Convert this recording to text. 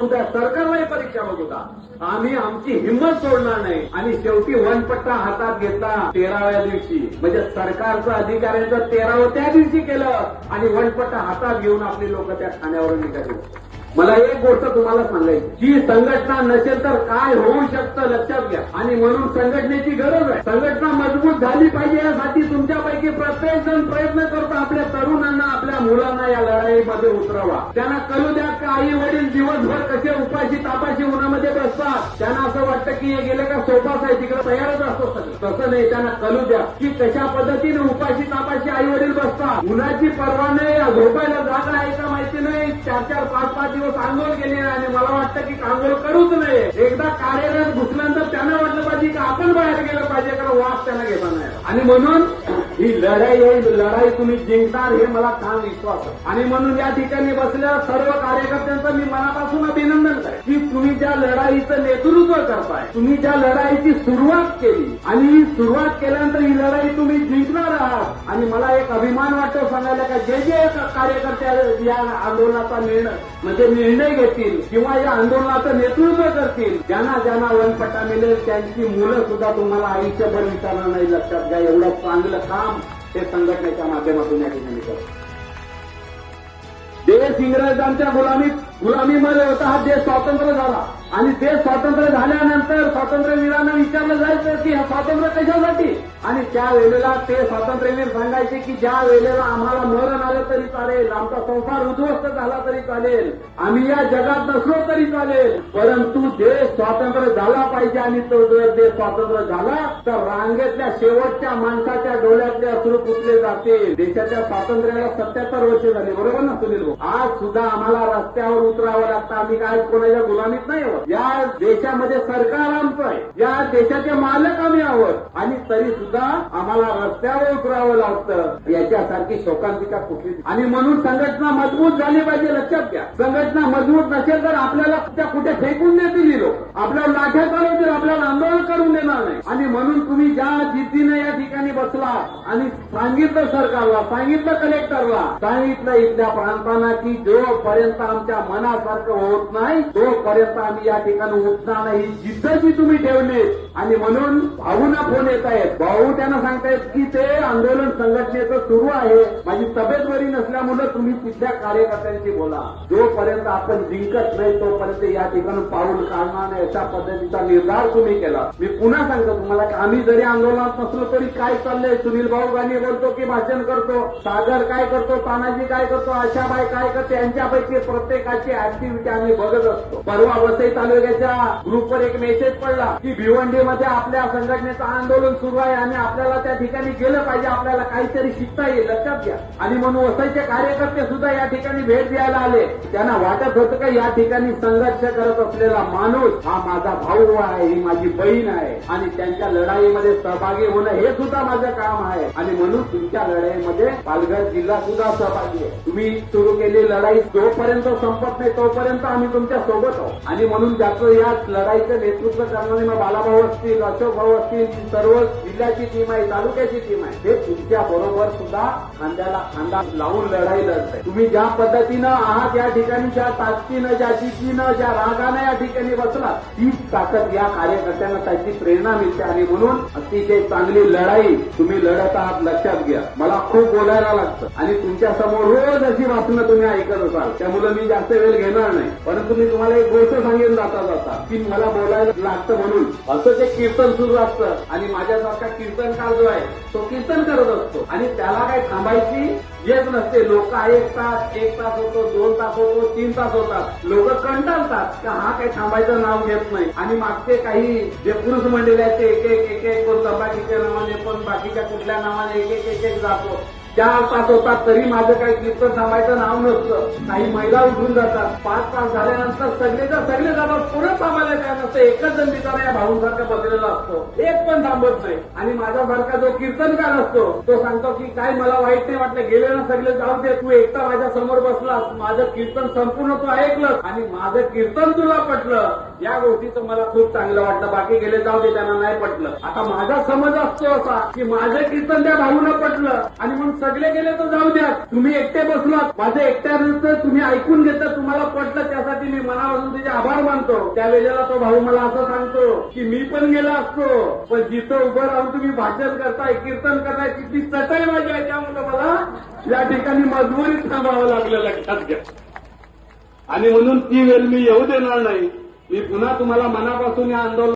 उद्या सरकारलाही परीक्षा बघू का. आम्ही आमची हिंमत सोडणार नाही. आणि शेवटी वनपट्टा हातात घेतला 13व्या दिवशी, म्हणजे सरकारचं अधिकाऱ्यांचं 13वं त्या दिवशी केलं आणि वनपट्टा हातात घेऊन आपली लोक त्या ठाण्यावरून निघाली. मला एक गोष्ट तुम्हाला सांगायची, ही संघटना नसेल तर काय होऊ शकतं लक्षात घ्या. आणि म्हणून संघटनेची गरज आहे. संघटना मजबूत झाली पाहिजे यासाठी तुमच्यापैकी प्रत्येक जण प्रयत्न करतो आपल्या तरुणांना, आपल्या मुलांना या लढाईमध्ये उतरवा. त्यांना कळू द्या की आई वडील दिवसभर कसे उपाशी तापाशी उन्हामध्ये बसतात. त्यांना असं वाटतं की हे गेलं का सोपाच आहे तिकडे तयारच असतो सगळं. तसं नाही, त्यांना कळू द्या की कशा पद्धतीने उपाशी तापाशी आई वडील बसतात. उन्हाची पर्वा नाही, झोपायला जागा आहे का माहिती नाही, 4-4, 5-5 दिवस आंदोलन केले आणि मला वाटतं की आंदोलन करूच नये. एकदा कार्यरत घुसल्यानंतर त्यांना वाटलं पाहिजे की आपण बाहेर गेलं पाहिजे, कारण वास त्यांना घेता नाही. आणि म्हणून ही लढाई तुम्ही जिंकणार हे मला ठाम विश्वास आहे. आणि म्हणून या ठिकाणी बसलेल्या सर्व कार्यकर्त्यांचं मी मनापासून अभिनंदन करेन की तुम्ही ज्या लढाईचं नेतृत्व करताय, तुम्ही ज्या लढाईची सुरुवात केली आणि ही सुरुवात केल्यानंतर ही लढाई तुम्ही जिंकणार आहात. आणि मला एक अभिमान वाटतो सांगायला का जे कार्यकर्ते या आंदोलनाचा निर्णय घेतील किंवा या आंदोलनाचं नेतृत्व करतील, ज्यांना वनपट्टा मिळेल त्यांची मुलं सुद्धा तुम्हाला आयुष्यभर विचारणार नाही. लक्षात घ्या, एवढं चांगलं काम हे संघटनेच्या माध्यमातून या ठिकाणी करतात. देश इंग्रजांच्या गुलामीमध्ये होता, हा देश स्वतंत्र झाला. आणि देश स्वतंत्र झाल्यानंतर स्वातंत्र्यवीरांना विचारलं जायचं की हा स्वातंत्र्य कशासाठी. आणि त्या वेळेला ते स्वातंत्र्यवीर सांगायचे की ज्या वेळेला आम्हाला मरण आलं तरी चालेल, आमचा संसार उद्ध्वस्त झाला तरी चालेल, आम्ही या जगात नसलो तरी चालेल, परंतु देश स्वातंत्र्य झाला पाहिजे. आणि तो जर देश स्वातंत्र्य झाला तर रांगेतल्या शेवटच्या माणसाच्या डोळ्यातले अश्रू पुसले जातील. देशाच्या स्वातंत्र्याला 77 वर्ष झाली, बरोबर ना सुनील भाऊ. आज सुद्धा आम्हाला रस्त्यावर उतरावं लागतं. आम्ही काय कोणाच्या गुलामीत नाही आहोत. या देशामध्ये सरकार आमचं आहे, या देशाचे मालक आम्ही आहोत. आणि तरी सुद्धा आम्हाला रस्त्यावर उतरावं लागतं. याच्यासारखी शोकांतिका कुठली. आणि म्हणून संघटना मजबूत झाली पाहिजे. लक्षात घ्या, संघटना मजबूत नसेल तर आपल्याला त्या कुठे फेकून देतील ही लोक, आपल्याला लाठ्या चालवतील, आपल्याला आंदोलन करून देणार नाही. आणि म्हणून तुम्ही ज्या जिद्दीने या ठिकाणी बसला आणि सांगितलं सरकारला, सांगितलं कलेक्टरला, सांगितलं इथल्या प्रांतांना की जोपर्यंत आमच्या मनासारखं होत नाही तोपर्यंत आम्ही या ठिकाणी उठणार नाही, जिद्द जी तुम्ही ठेवली. आणि म्हणून भाऊंना फोन येत आहेत, भाऊ त्यांना सांगतायत की ते आंदोलन संघटनेचं सुरू आहे, माझी तब्येत बरी नसल्यामुळे तुम्ही तिथल्या कार्यकर्त्यांशी बोला. जोपर्यंत आपण जिंकत नाही तोपर्यंत या ठिकाणी पाऊल काढणार नाही, अशा पद्धतीचा निर्धार तुम्ही केला. मी पुन्हा सांगतो तुम्हाला की आम्ही जरी आंदोलनात नसलो तरी काय चाललंय, सुनील भाऊ गांधी बोलतो की भाषण करतो, सागर काय करतो, तानाजी काय करतो, आशाबाई काय करते, यांच्यापैकी प्रत्येकाची ऍक्टिव्हिटी आम्ही बघत असतो. परवा वसई तालुक्याच्या ग्रुपवर एक मेसेज पडला की भिवंडीमध्ये आपल्या संघटनेचं आंदोलन सुरू आहे आणि आपल्याला त्या ठिकाणी गेलं पाहिजे, आपल्याला काहीतरी शिकता येईल. लक्षात घ्या. आणि म्हणून वसईचे कार्यकर्ते सुद्धा या ठिकाणी भेट द्यायला आले. त्यांना वाटत होतं का या ठिकाणी संघर्ष करत असलेला माणूस हा माझा भाऊ आहे, ही माझी बहीण आहे आणि त्यांच्या लढाईमध्ये सहभागी होणं हे सुद्धा माझं काम आहे. आणि म्हणून तुमच्या लढाईमध्ये पालघर जिल्हा सुद्धा सहभागी आहे. तुम्ही सुरू केलेली लढाई जोपर्यंत संपत नाही तोपर्यंत आम्ही तुमच्या सोबत आहोत. आणि म्हणून ज्याचं या लढाईचं नेतृत्व करणारे मग बालाभाऊ असतील, अशोक भाऊ असतील, सर्व जिल्ह्याची टीम आहे, तालुक्याची टीम आहे, हे तुमच्या बरोबर सुद्धा खांद्याला खांदा लावून लढाई लढताय. तुम्ही ज्या पद्धतीनं आहात या ठिकाणी, ज्या ताकदीनं, ज्या जिद्दीनं, ज्या रागानं या ठिकाणी बसला, तीच ताकद या कार्यकर्त्यांना त्याची प्रेरणा मिळते. आणि म्हणून अतिशय चांगली लढाई तुम्ही लढत आहात. लक्षात घ्या, मला खूप बोलायला लागतं आणि तुमच्या समोर रोज अशी भाषणं तुम्ही ऐकत असाल, त्यामुळे मी जास्त वेळ घेणार नाही. परंतु मी तुम्हाला एक गोष्ट सांगेन जाता की मला बोलायला लागतं म्हणून असं ते कीर्तन सुरू असतं आणि माझ्यासारखा कीर्तनकार जो आहे तो कीर्तन करत असतो आणि त्याला काही थांबायची येत नसते. लोक 1 तास 1 तास होतो, 2 तास होतो, 3 तास होतात. लोक कंटाळतात का हा काही थांबायचं नाव घेत नाही. आणि मागचे काही जे पुरुष मंडळी आहेत ते एक कोण तंबाखीच्या नावाने, पण बाकीच्या कुठल्या नावाने एक जातो. 4 तास होतात तरी माझं काही कीर्तन थांबायचं नाव नसतं. काही महिला उठून जातात. 5 तास झाल्यानंतर सगळे जातात, पुढे थांबायला नाही काय नसतं. एकच जण बिचारा या भाऊंसारखा बसलेला असतो, एक पण थांबत नाही. आणि माझ्यासारखा जो कीर्तनकार असतो तो सांगतो की काय मला वाईट नाही वाटलं, गेले ना सगळे जाऊ दे, तू एकटा माझ्या समोर बसलास, माझं कीर्तन संपूर्ण तू ऐकलं आणि माझं कीर्तन तुला पटलं, या गोष्टीचं मला खूप चांगलं वाटलं. बाकी गेले जाऊ दे, त्यांना नाही पटलं. आता माझा समज असतो असा की माझं कीर्तन त्या भाऊनं पटलं आणि मग सगळे गेले तर जाऊ द्या, तुम्ही एकटे बसलात, माझं एकट्यानंतर तुम्ही ऐकून घेतलं, तुम्हाला पटलं, त्यासाठी मी मनापासून त्याचे आभार मानतो. त्यावेळेला तो भाऊ मला असं सांगतो की मी पण गेला असतो, पण जिथं उभं राहून तुम्ही भाषण करताय, कीर्तन करताय, तिथली चटई माझी आहे, त्यामुळे मला या ठिकाणी मजबुरीत थांबावं लागलं, लक्षात घ्या. आणि म्हणून ती वेळ मी येऊ देणार नाही. मी पुन्हा तुम्हाला मनापासून या आंदोलन